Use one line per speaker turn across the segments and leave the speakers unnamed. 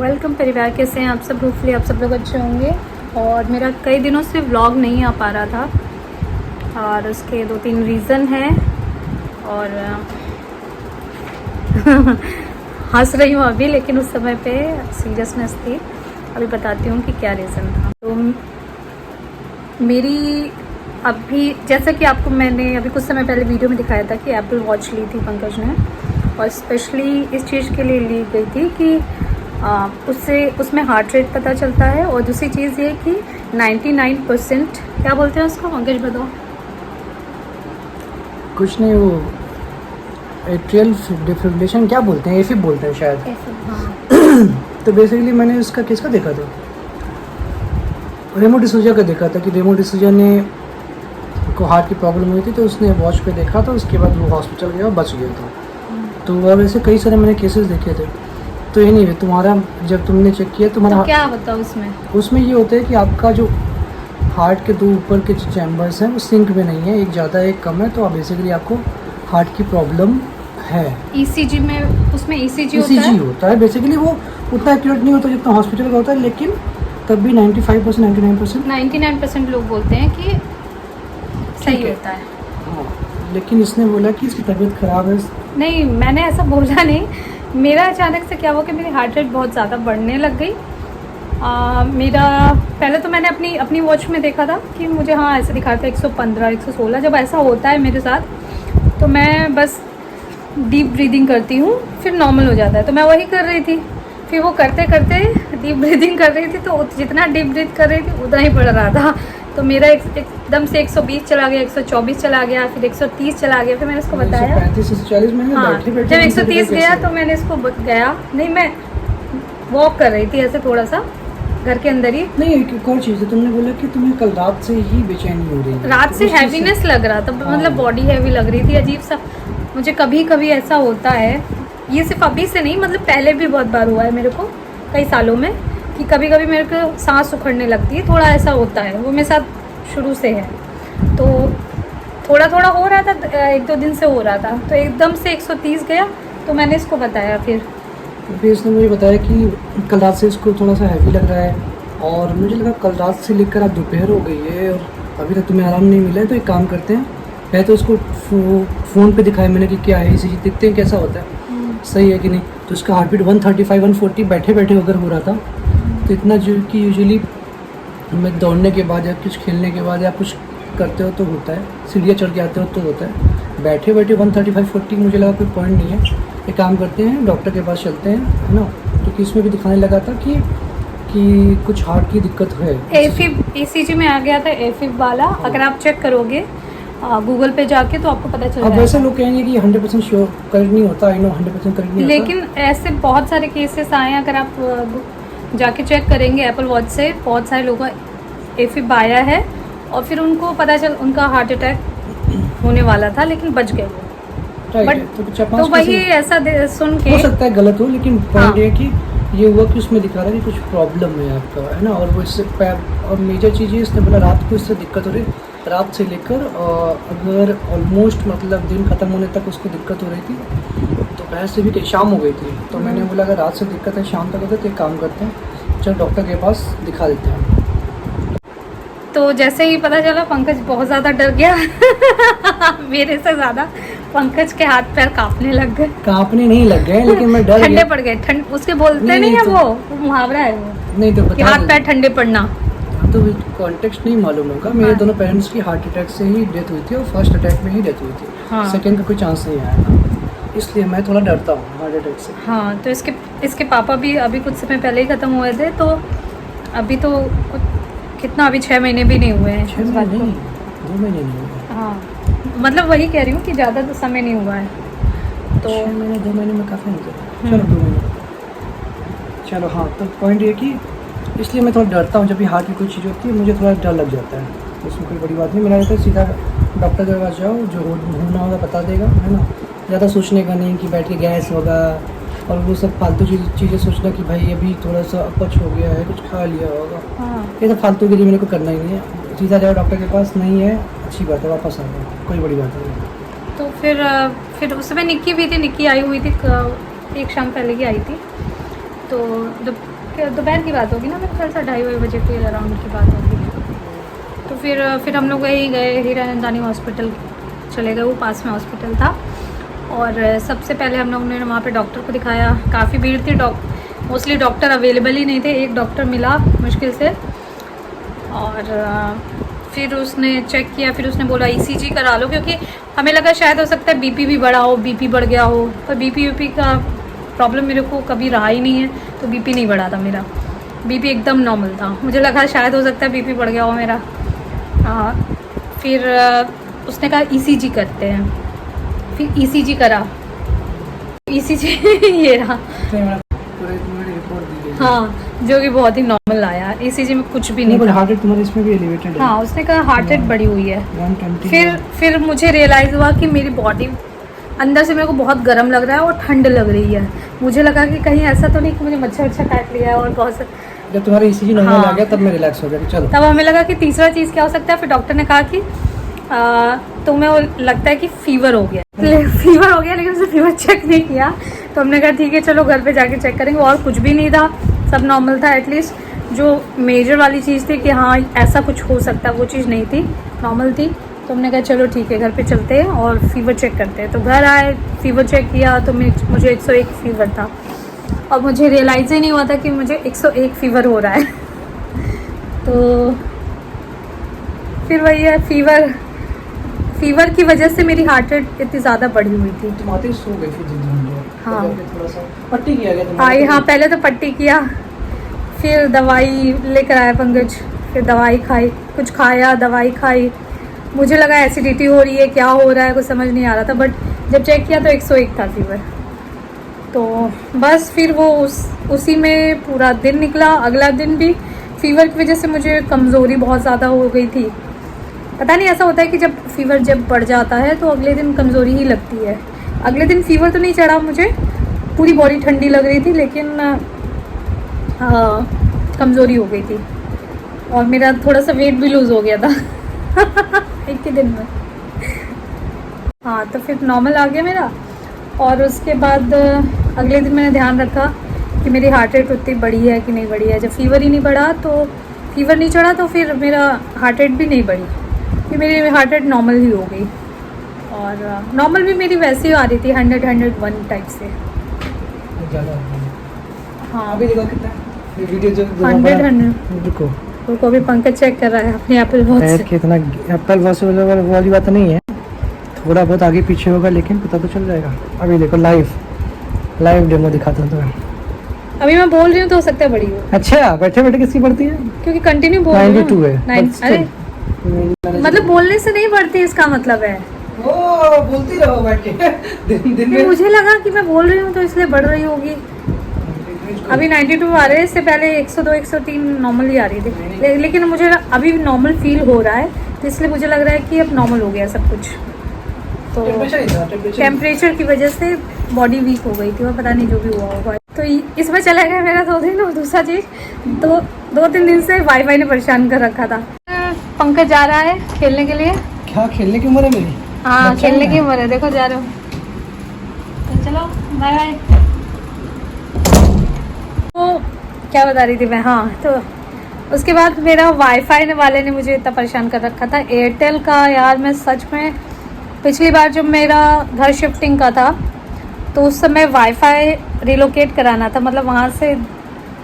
Welcome परिवार, कैसे हैं आप सब। होपफुली आप सब लोग अच्छे होंगे। और मेरा कई दिनों से व्लॉग नहीं आ पा रहा था और उसके 2-3 रीज़न हैं और हंस रही हूँ अभी, लेकिन उस समय पे सीरियसनेस थी। अभी बताती हूँ कि क्या रीज़न था। तो मेरी अभी, जैसा कि आपको मैंने अभी कुछ समय पहले वीडियो में दिखाया था कि एप्पल वॉच ली थी पंकज ने, और स्पेशली इस चीज़ के लिए ली गई थी कि उससे उसमें हार्ट रेट पता चलता है। और दूसरी चीज़ ये कि 99% क्या बोलते हैं उसको, पंकज बताओ।
कुछ नहीं, वो एट्रियल डिफिब्रिलेशन क्या बोलते हैं, एफib बोलते हैं शायद।
हाँ।
तो बेसिकली मैंने उसका किसका देखा था, रेमो डिसूजा का देखा था कि रेमो डिसूजा ने को हार्ट की प्रॉब्लम हुई थी, तो उसने वॉच पे देखा था। उसके बाद वो हॉस्पिटल गया और बच गया था। तो वह वैसे कई सारे मैंने केसेस देखे थे। तो ये नहीं है तुम्हारा, जब तुमने चेक किया तुम्हारा
तो क्या बताओ
उसमें ये होता है कि आपका जो हार्ट के दो ऊपर के जो चैम्बर्स हैं वो सिंक में नहीं है, एक ज़्यादा एक कम है। तो बेसिकली आपको हार्ट की प्रॉब्लम है।
ईसीजी में, उसमें ईसीजी
होता है। बेसिकली वो उतना एक्यूरेट नहीं होता जितना हॉस्पिटल का होता है, लेकिन तब भी 95%
99% लोग बोलते हैं कि सही होता है।
हाँ, लेकिन इसने बोला कि इसकी तबीयत ख़राब है।
नहीं, मैंने ऐसा बोला नहीं। मेरा अचानक से क्या हुआ कि मेरी हार्ट रेट बहुत ज़्यादा बढ़ने लग गई। मेरा पहले तो मैंने अपनी वॉच में देखा था कि मुझे हाँ ऐसे दिखा था 115 116। जब ऐसा होता है मेरे साथ तो मैं बस डीप ब्रीदिंग करती हूँ, फिर नॉर्मल हो जाता है। तो मैं वही कर रही थी। फिर वो करते करते डीप ब्रीदिंग कर रही थी, तो जितना डीप ब्रीथ कर रही थी उतना ही बढ़ रहा था। तो मेरा एकदम से 120 चला गया, 124 चला गया, फिर 130 चला गया। फिर मैंने उसको बताया
135 से 40 में
हाँ, जब 130 गया तो मैंने इसको गया नहीं, मैं वॉक कर रही थी ऐसे थोड़ा सा घर के अंदर ही।
नहीं, एक और चीज़ है, तुमने बोला कि तुम्हें कल रात से ही बेचैनी हो रही है।
रात से हैवीनेस लग रहा था, मतलब बॉडी हैवी लग रही थी, अजीब सा। मुझे कभी कभी ऐसा होता है, ये सिर्फ अभी से नहीं, मतलब पहले भी बहुत बार हुआ है मेरे को कई सालों में, कि कभी कभी मेरे को सांस उखड़ने लगती है, थोड़ा ऐसा होता है। वो मेरे साथ शुरू से है। तो थोड़ा थोड़ा हो रहा था, 1-2 दिन से हो रहा था। तो एकदम से 130 गया, तो मैंने इसको बताया। फिर
इसने मुझे बताया कि कल रात से इसको थोड़ा सा हैवी लग रहा है, और मुझे लगा कल रात से लेकर अब दोपहर हो गई है और अभी तक तुम्हें आराम नहीं मिला है। तो एक काम करते हैं, पहले तो उसको फ़ोन पे दिखाया मैंने कि क्या है ईसीजी, देखते हैं कैसा होता है, सही है कि नहीं। तो उसका हार्ट बीट 135 140 बैठे बैठे अगर हो रहा था। तो इतना जो कि यूजुअली मैं दौड़ने के बाद या कुछ खेलने के बाद या कुछ करते हो तो होता है, सीढ़ियाँ चढ़ के आते हो तो होता है। बैठे बैठे 135 40 मुझे लगा कोई पॉइंट नहीं है। एक काम करते हैं, डॉक्टर के पास चलते हैं, है ना। क्योंकि इसमें भी दिखाने लगा था कि कुछ हार्ट की दिक्कत है।
एफib ईसीजी में आ गया था, एफib वाला। अगर आप चेक करोगे गूगल पे जाके तो आपको पता चल जाएगा।
अब वैसे लोग कहेंगे कि 100% श्योर करेक्ट नहीं होता, आई नो 100% करेक्ट नहीं होता,
लेकिन ऐसे बहुत सारे केसेस आए हैं। अगर आप जाके चेक करेंगे एप्पल वॉच से, बहुत सारे लोगों का एफib आया है और फिर उनको पता चल उनका हार्ट अटैक होने वाला था, लेकिन बच गए वो। बट तो वही ऐसा सुन के
हो सकता है गलत हो, लेकिन पॉइंट ये कि ये हुआ कि उसमें दिखा रहा है कि कुछ प्रॉब्लम है आपका, है ना। और वो इससे और मेजर चीज़ ये, इसने बोला रात को इससे दिक्कत हो रही, रात से लेकर अगर ऑलमोस्ट मतलब दिन ख़त्म होने तक उसको दिक्कत हो रही थी। दोपहर से भी शाम हो गई थी। तो मैंने बोला अगर रात से दिक्कत है, शाम तक होता है, तो एक काम करते हैं, चलो डॉक्टर के पास दिखा देते हैं।
तो जैसे ही पता चला, पंकज बहुत ज़्यादा डर गया मेरे से ज़्यादा पंकज के हाथ पैर कांपने लग गए।
कांपने नहीं लग गए, लेकिन मैं डर
ठंडे पड़ गए। ठंड उसके बोलते नहीं है, वो मुहावरा है वो,
नहीं तो
कि हाथ पैर ठंडे पड़ना।
तो कॉन्टेक्स्ट नहीं मालूम होगा। मेरे दोनों पेरेंट्स की हार्ट अटैक से ही डेथ हुई थी और फर्स्ट अटैक में ही डेथ हुई थी।
हाँ।
सेकंड का कोई चांस नहीं आया था, इसलिए मैं थोड़ा डरता हूँ हार्ट अटैक से।
हाँ, तो इसके पापा भी अभी कुछ समय पहले ही ख़त्म हुए थे। तो अभी तो कितना, अभी 6 महीने भी नहीं हुए हैं।
6 महीने नहीं, 2 महीने नहीं हुए।
हाँ, मतलब वही कह रही हूँ कि ज़्यादा तो समय नहीं हुआ है। तो
6 महीने 2 महीने में काफ़ी नहीं, चलो 2 महीने। चलो हाँ, तो पॉइंट ये कि इसलिए मैं थोड़ा डरता हूँ। जब भी हार्ट की कोई चीज़ होती है मुझे थोड़ा डर लग जाता है। उसमें कोई बड़ी बात नहीं, मेरा रहता है सीधा डॉक्टर के पास जाओ, जो होना होगा बता देगा, है ना। ज़्यादा सोचने का नहीं कि बैठ के गैस होगा और वो सब फालतू चीज़ें सोचना कि भाई अभी थोड़ा सा अपच हो गया है, कुछ खा लिया होगा।
हाँ,
ये सब फालतू के लिए मेरे को करना ही नहीं है। सीधा जाओ डॉक्टर के पास, नहीं है अच्छी बात है, वापस आ जाओ, कोई बड़ी बात नहीं।
तो फिर उस समय निक्की भी थी, निक्की आई हुई थी, एक शाम पहले ही आई थी। तो दोपहर की बात होगी ना, मेरे ख्याल से 2:30 बजे के अराउंड की बात होगी। तो फिर हम लोग वहीं गए, हीरानंदानी हॉस्पिटल चले गए, वो पास में हॉस्पिटल था। और सबसे पहले हम लोग ने वहाँ पे डॉक्टर को दिखाया। काफ़ी भीड़ थी, मोस्टली डॉक्टर अवेलेबल ही नहीं थे, एक डॉक्टर मिला मुश्किल से। और फिर उसने चेक किया, फिर उसने बोला ECG करा लो, क्योंकि हमें लगा शायद हो सकता है BP भी बढ़ा हो, BP बढ़ गया हो। पर BP का प्रॉब्लम मेरे को कभी रहा ही नहीं है, तो BP नहीं बढ़ा था मेरा, BP एकदम नॉर्मल था। मुझे लगा शायद हो सकता है BP बढ़ गया हो मेरा। फिर उसने कहा ECG करते हैं, फिर ECG करा, ECG ये रहा, हाँ, जो कि बहुत ही नॉर्मल आया। ECG में कुछ भी नहीं था।
हार्ट रेट तुम्हारा इसमें भी एलिवेटेड है।
हाँ, उसने कहा हार्ट रेट बढ़ी हुई है।
120
फिर मुझे रियलाइज़ हुआ कि मेरी बॉडी अंदर से मेरे को बहुत गर्म लग रहा है और ठंड लग रही है। मुझे लगा कि कहीं ऐसा तो नहीं कि मुझे मच्छर काट लिया है। और बहुत से
जब तुम्हारा ECG नॉर्मल
हाँ,
आ गया तब मैं रिलैक्स हो गया कि चलो।
तब हमें लगा कि तीसरा चीज़ क्या हो सकता है। फिर डॉक्टर ने कहा कि तुम्हें वो लगता है कि फीवर हो गया। फीवर हो गया, लेकिन उसने फीवर चेक नहीं किया। तो हमने कहा ठीक है चलो घर पे जाके चेक करेंगे। और कुछ भी नहीं था, सब नॉर्मल था। एटलीस्ट जो मेजर वाली चीज़ थी कि हाँ ऐसा कुछ हो सकता है, वो चीज़ नहीं थी, नॉर्मल थी। तो हमने कहा चलो ठीक है घर पे चलते हैं और फीवर चेक करते हैं। तो घर आए, फीवर चेक किया तो मुझे 101 फीवर था। और मुझे रियलाइज़ ही नहीं हुआ था कि मुझे 101 फीवर हो रहा है। तो फिर वही है, फीवर की वजह से मेरी हार्ट रेट इतनी ज़्यादा बढ़ी हुई थी।
तुम आते ही सो गए फिर जल्दी।
हाँ,
थोड़ा सा पट्टी किया गया तुम्हारा?
आई हाँ, पहले तो पट्टी किया, फिर दवाई लेकर आया पंकज, फिर दवाई खाई, कुछ खाया, दवाई खाई। मुझे लगा एसिडिटी हो रही है, क्या हो रहा है कुछ समझ नहीं आ रहा था। बट जब चेक किया तो 101 था फीवर। तो बस फिर वो उसी में पूरा दिन निकला। अगला दिन भी फीवर की वजह से मुझे कमज़ोरी बहुत ज़्यादा हो गई थी। पता नहीं, ऐसा होता है कि जब फीवर बढ़ जाता है तो अगले दिन कमज़ोरी ही लगती है। अगले दिन फीवर तो नहीं चढ़ा मुझे, पूरी बॉडी ठंडी लग रही थी, लेकिन कमज़ोरी हो गई थी। और मेरा थोड़ा सा वेट भी लूज़ हो गया था एक ही दिन में। हाँ, तो फिर नॉर्मल आ गया मेरा। और उसके बाद अगले दिन मैंने ध्यान रखा कि मेरी हार्ट रेट उतनी बढ़ी है कि नहीं बढ़ी है। जब फीवर ही नहीं बढ़ा, तो फीवर नहीं चढ़ा, तो फिर मेरा हार्ट रेट भी नहीं बढ़ी, फिर मेरी हार्ट रेट नॉर्मल ही हो गई। और नॉर्मल भी मेरी वैसे ही आ रही थी, 100-101 टाइप से। हाँ,
अभी देखो कितना ये वीडियो जो
100 रुको, अभी पंकज चेक कर रहा है अपने एप्पल वॉच से।
कितना एप्पल वॉच वाली बात नहीं है, थोड़ा बहुत आगे पीछे होगा लेकिन पता तो चल जाएगा। अभी देखो लाइव डेमो दिखाता हूँ तुम्हें।
अभी मैं बोल रही हूँ तो हो सकता है बड़ी हो।
अच्छा, बैठे बैठे किसकी पड़ती है?
क्योंकि कंटिन्यू बोल रही हूँ।
92 है।
अरे मतलब बोलने से नहीं बढ़ती, इसका मतलब है
ओ बोलती रहो बैठ के दिन में।
मुझे लगा कि मैं बोल रही हूँ तो इसलिए बढ़ रही होगी। अभी 92 आ रहे हैं, इससे पहले 102-103 नॉर्मल ही आ रही थी। लेकिन मुझे अभी नॉर्मल फील हो रहा है, तो इसलिए मुझे लग रहा है कि अब नॉर्मल हो गया सब कुछ। तो टेम्परेचर की वजह से बॉडी वीक हो गई थी, और पता नहीं जो भी हुआ होगा। तो इसमें चला गया मेरा 2 दिन। और दूसरा चीज़, 2-3 दिन से वाईफाई ने परेशान कर रखा था। पंकज जा रहा है खेलने के लिए।
क्या खेलने की उम्र है मेरी?
हाँ, खेलने की उम्र है, देखो जा रहे हो। तो चलो बाय बाय। तो क्या बता रही थी मैं? हाँ, तो उसके बाद मेरा वाईफाई वाले ने मुझे इतना परेशान कर रखा था, एयरटेल का। यार मैं सच में, पिछली बार जब मेरा घर शिफ्टिंग का था तो उस समय वाईफाई रिलोकेट कराना था, मतलब वहाँ से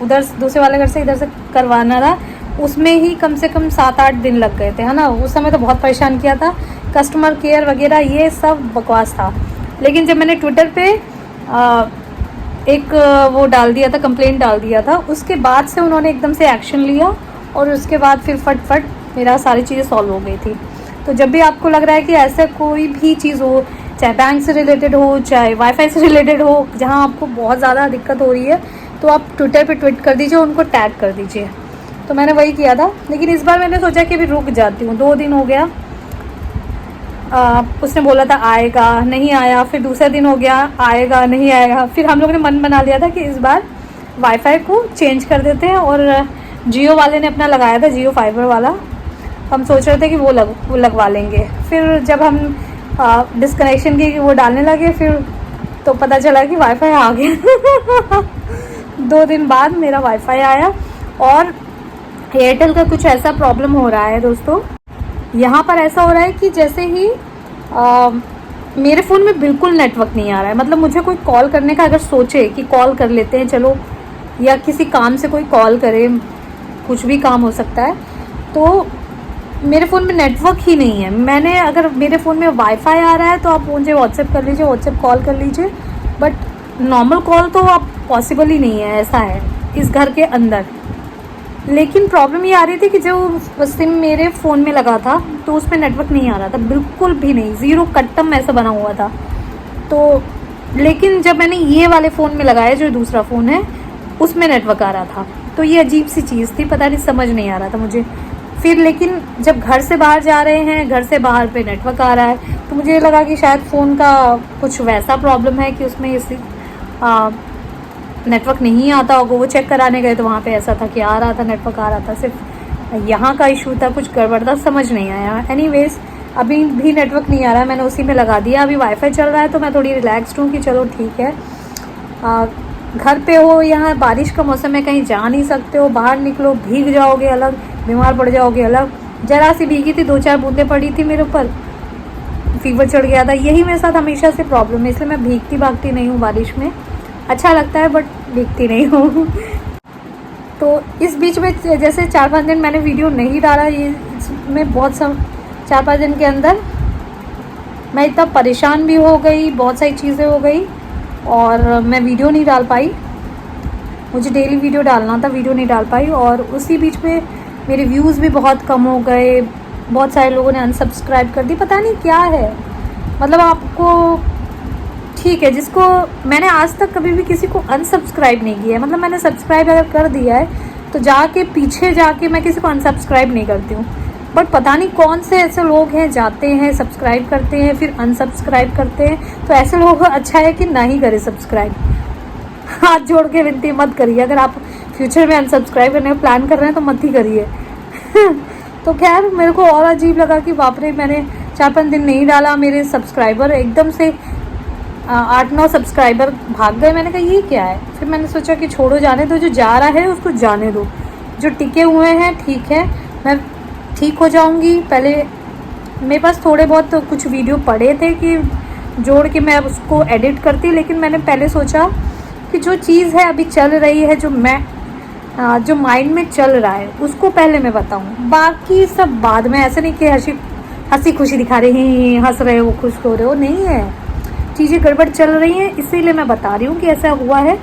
उधर दूसरे वाले घर से इधर से करवाना था। उसमें ही कम से कम 7-8 दिन लग गए थे, है ना। उस समय तो बहुत परेशान किया था, कस्टमर केयर वगैरह ये सब बकवास था। लेकिन जब मैंने ट्विटर पे एक वो डाल दिया था, कंप्लेंट डाल दिया था, उसके बाद से उन्होंने एकदम से एक्शन लिया। और उसके बाद फिर फट मेरा सारी चीज़ें सॉल्व हो गई थी। तो जब भी आपको लग रहा है कि ऐसा कोई भी चीज़ हो, चाहे बैंक से रिलेटेड हो, चाहे वाईफाई से रिलेटेड हो, जहाँ आपको बहुत ज़्यादा दिक्कत हो रही है, तो आप ट्विटर पे ट्वीट कर दीजिए, उनको टैग कर दीजिए। तो मैंने वही किया था। लेकिन इस बार मैंने सोचा कि अभी रुक जाती हूँ, 2 दिन हो गया। उसने बोला था आएगा, नहीं आया। फिर दूसरा दिन हो गया, आएगा नहीं आएगा। फिर हम लोगों ने मन बना लिया था कि इस बार वाईफाई को चेंज कर देते हैं। और जियो वाले ने अपना लगाया था, जियो फाइबर वाला, हम सोच रहे थे कि वो लगवा लेंगे। फिर जब हम डिस्कनेक्शन की वो डालने लगे, फिर तो पता चला कि वाईफाई आ गया 2 दिन बाद मेरा वाईफाई आया। और एयरटेल का कुछ ऐसा प्रॉब्लम हो रहा है दोस्तों, यहाँ पर ऐसा हो रहा है कि जैसे ही मेरे फ़ोन में बिल्कुल नेटवर्क नहीं आ रहा है। मतलब मुझे कोई कॉल करने का अगर सोचे कि कॉल कर लेते हैं चलो, या किसी काम से कोई कॉल करे, कुछ भी काम हो सकता है, तो मेरे फ़ोन में नेटवर्क ही नहीं है। मैंने अगर मेरे फ़ोन में वाईफाई आ रहा है तो आप मुझे व्हाट्सएप कर लीजिए, व्हाट्सएप कॉल कर लीजिए, बट नॉर्मल कॉल तो आप पॉसिबल ही नहीं है, ऐसा है इस घर के अंदर। लेकिन प्रॉब्लम ये आ रही थी कि जो सिम मेरे फ़ोन में लगा था तो उसमें नेटवर्क नहीं आ रहा था, बिल्कुल भी नहीं, ज़ीरो कट्टम ऐसा बना हुआ था। तो लेकिन जब मैंने ये वाले फ़ोन में लगाया, जो दूसरा फ़ोन है, उसमें नेटवर्क आ रहा था। तो ये अजीब सी चीज़ थी, पता नहीं, समझ नहीं आ रहा था मुझे। फिर लेकिन जब घर से बाहर जा रहे हैं, घर से बाहर पे नेटवर्क आ रहा है, तो मुझे लगा कि शायद फ़ोन का कुछ वैसा प्रॉब्लम है कि उसमें इसी नेटवर्क नहीं आता होगा। वो चेक कराने गए तो वहाँ पे ऐसा था कि आ रहा था, नेटवर्क आ रहा था, सिर्फ यहाँ का इशू था, कुछ गड़बड़ था, समझ नहीं आया। एनीवेज अभी भी नेटवर्क नहीं आ रहा है, मैंने उसी में लगा दिया। अभी वाईफाई चल रहा है तो मैं थोड़ी रिलैक्सड हूँ कि चलो ठीक है। घर पे हो, यहाँ बारिश का मौसम है, कहीं जा नहीं सकते हो, बाहर निकलो भीग जाओगे अलग, बीमार पड़ जाओगे अलग। जरा सी भीगी थी, 2-4 बूंदें पड़ी थी मेरे ऊपर, फीवर चढ़ गया था। यही मेरे साथ हमेशा से प्रॉब्लम है, इसलिए मैं भीगती भागती नहीं हूँ बारिश में। अच्छा लगता है बट भीगती नहीं हूँ। तो इस बीच में जैसे 4-5 दिन मैंने वीडियो नहीं डाला, ये इसमें बहुत सब 4-5 दिन के अंदर मैं इतना परेशान भी हो गई, बहुत सारी चीज़ें हो गई और मैं वीडियो नहीं डाल पाई। मुझे डेली वीडियो डालना था, वीडियो नहीं डाल पाई। और उसी बीच में मेरे व्यूज़ भी बहुत कम हो गए, बहुत सारे लोगों ने अनसब्सक्राइब कर दी, पता नहीं क्या है। मतलब आपको ठीक है, जिसको मैंने आज तक कभी भी किसी को अनसब्सक्राइब नहीं किया है। मतलब मैंने सब्सक्राइब अगर कर दिया है तो जाके पीछे जाके मैं किसी को अनसब्सक्राइब नहीं करती हूँ। बट पता नहीं कौन से ऐसे लोग हैं, जाते हैं सब्सक्राइब करते हैं फिर अनसब्सक्राइब करते हैं। तो ऐसे लोग अच्छा है कि ना ही करें सब्सक्राइब। हाथ जोड़ के विनती मत करिए, अगर आप फ्यूचर में अनसब्सक्राइब करने का प्लान कर रहे हैं तो मत ही करिए। तो खैर मेरे को और अजीब लगा कि बाप रे, मैंने 4-5 दिन नहीं डाला, मेरे सब्सक्राइबर एकदम से 8-9 सब्सक्राइबर भाग गए। मैंने कहा ये क्या है। फिर मैंने सोचा कि छोड़ो, जाने दो, जो जा रहा है उसको जाने दो, जो टिके हुए हैं ठीक है, मैं ठीक हो जाऊंगी। पहले मेरे पास थोड़े बहुत तो कुछ वीडियो पड़े थे कि जोड़ के मैं उसको एडिट करती, लेकिन मैंने पहले सोचा कि जो चीज़ है अभी चल रही है, जो माइंड में चल रहा है उसको पहले मैं बताऊं, बाकी सब बाद में। ऐसे नहीं कि हंसी खुशी दिखा रहे हैं, हंस रहे हो, खुश हो रहे हो, नहीं है, चीज़ें गड़बड़ चल रही हैं, इसीलिए मैं बता रही हूँ कि ऐसा हुआ है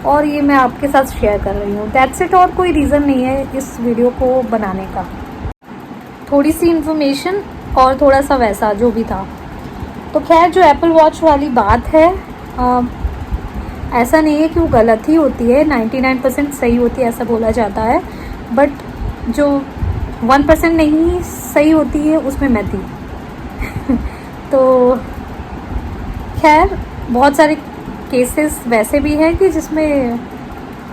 और ये मैं आपके साथ शेयर कर रही हूँ। दैट्स इट, और कोई रीज़न नहीं है इस वीडियो को बनाने का। थोड़ी सी इन्फॉर्मेशन और थोड़ा सा वैसा जो भी था। तो खैर जो एप्पल वॉच वाली बात है, ऐसा नहीं है कि वो गलत ही होती है, 99% सही होती है ऐसा बोला जाता है, बट जो 1% नहीं सही होती है उसमें मैं थी। तो खैर बहुत सारे केसेस वैसे भी हैं कि जिसमें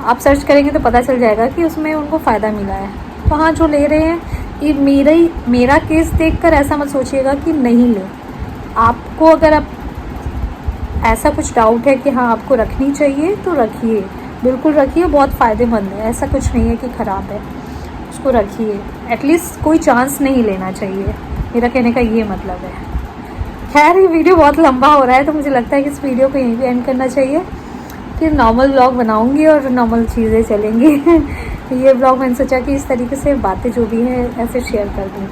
आप सर्च करेंगे तो पता चल जाएगा कि उसमें उनको फ़ायदा मिला है। तो हाँ, जो ले रहे हैं, ये मेरा केस देखकर ऐसा मत सोचिएगा कि नहीं ले। आपको अगर आप ऐसा कुछ डाउट है कि हाँ आपको रखनी चाहिए तो रखिए, बिल्कुल रखिए, बहुत फ़ायदेमंद है। ऐसा कुछ नहीं है कि ख़राब है, उसको रखिए। एटलीस्ट कोई चांस नहीं लेना चाहिए, मेरा कहने का ये मतलब है। खैर ये वीडियो बहुत लंबा हो रहा है तो मुझे लगता है कि इस वीडियो को यहीं पे एंड करना चाहिए। फिर नॉर्मल व्लॉग बनाऊंगी और नॉर्मल चीज़ें चलेंगी। ये व्लॉग मैंने सोचा कि इस तरीके से बातें जो भी हैं ऐसे शेयर कर दूँ।